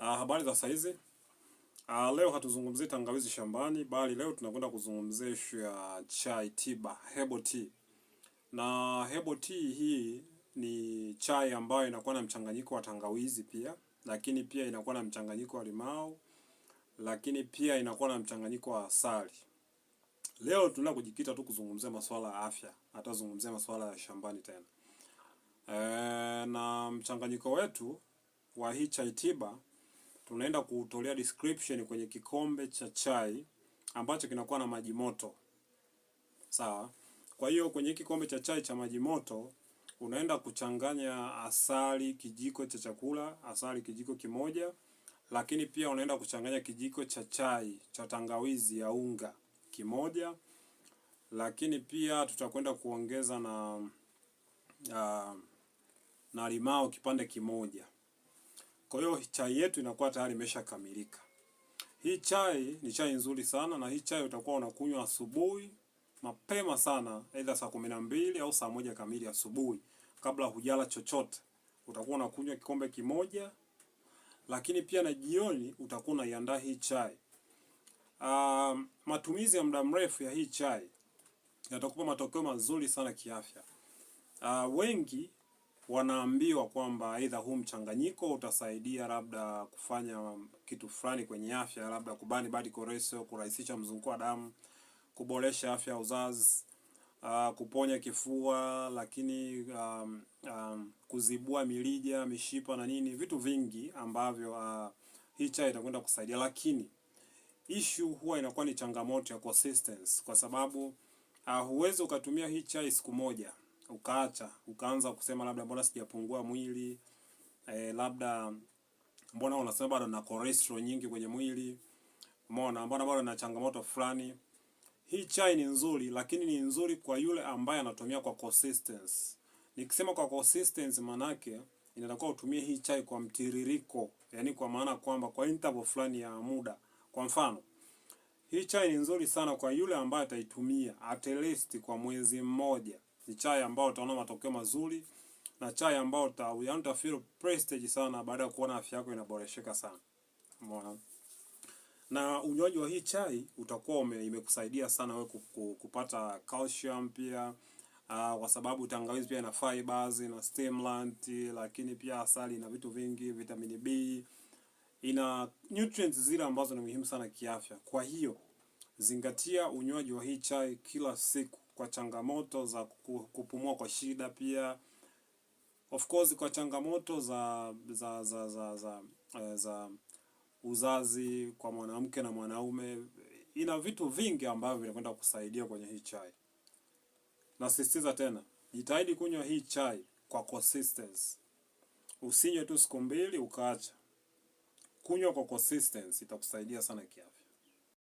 Habari za saizi. Leo hatuzungumzii tangawizi shambani, bali leo tunakwenda kuzungumzia issue ya chai tiba, herbal tea. Na herbal tea hii ni chai ambayo inakuwa na mchanganyiko wa tangawizi pia, lakini pia inakuwa na mchanganyiko wa limau, lakini pia inakuwa na mchanganyiko wa asali. Leo tunataka kujikita tu kuzungumzia masuala ya afya, hata zungumzia masuala ya shambani tena. Na mchanganyiko wetu wa hii chai tiba tunaenda kutolea description kwenye kikombe cha chai ambacho kinakuwa na maji moto. Sawa? Kwa hiyo kwenye kikombe cha chai cha maji moto unaenda kuchanganya asali kijiko cha chakula, asali kijiko kimoja, lakini pia unaenda kuchanganya kijiko cha chai cha tangawizi ya unga kimoja, lakini pia tutakwenda kuongeza na limao kipande kimoja. Kwa hiyo chai yetu inakuwa tayari imeshakamilika. Hii chai ni chai nzuri sana, na hii chai utakuwa unakunywa asubuhi mapema sana, aidha saa 12 au saa 1 kamili asubuhi kabla hujala chochote. Utakuwa unakunywa kikombe kimoja, lakini pia na jioni utakuwa unaiandaa hii chai. Matumizi ya muda mrefu ya hii chai yatakupa matokeo mazuri sana kiafya. Wengi wanaambiwa kwamba aidha huu mchanganyiko utasaidia labda kufanya kitu fulani kwenye afya, labda kubani bad cholesterol, kurahisisha mzunguko wa damu, kuboresha afya ya uzazi, kuponya kifua, lakini kuzibua mirija, mishipa na nini, vitu vingi ambavyo hii chai itakwenda kusaidia. Lakini issue huwa inakuwa ni changamoto ya consistency, kwa sababu huwezi ukatumia hii chai siku moja ukaacha ukaanza kusema labda mbona sijapungua mwili, labda mbona unasema bado na cholesterol nyingi kwenye mwili, mbona bado na changamoto fulani. Hii chai ni nzuri, lakini ni nzuri kwa yule ambaye anatumia kwa consistency. Nikisema kwa consistency manake inatakiwa utumie hii chai kwa mtiririko, yani kwa maana kwamba kwa interval fulani ya muda. Kwa mfano, hii chai ni nzuri sana kwa yule ambaye ataitumia at least kwa mwezi mmoja. Ni chai ambao utaona matokeo mazuri, na chai ambao uta feel prestige sana baada ya kuona afya yako inaboresheka sana. Umeona? Na unywaji wa hii chai utakuwa imekusaidia sana wewe kupata calcium pia, kwa sababu tangawizi pia ina fibers na stimulant, lakini pia asali na vitu vingi, vitamini B, ina nutrients zile ambazo ni muhimu sana kiafya. Kwa hiyo zingatia unywaji wa hii chai kila siku kwa changamoto za kupumua kwa shida, pia of course kwa changamoto za uzazi kwa mwanamke na mwanaume. Ina vitu vingi ambavyo vinakwenda kusaidia kwenye hii chai. Nasisitiza tena, jitahidi kunywa hii chai kwa consistency. Usinywe tu siku mbili ukaacha. Kunywa kwa consistency itakusaidia sana kiafya.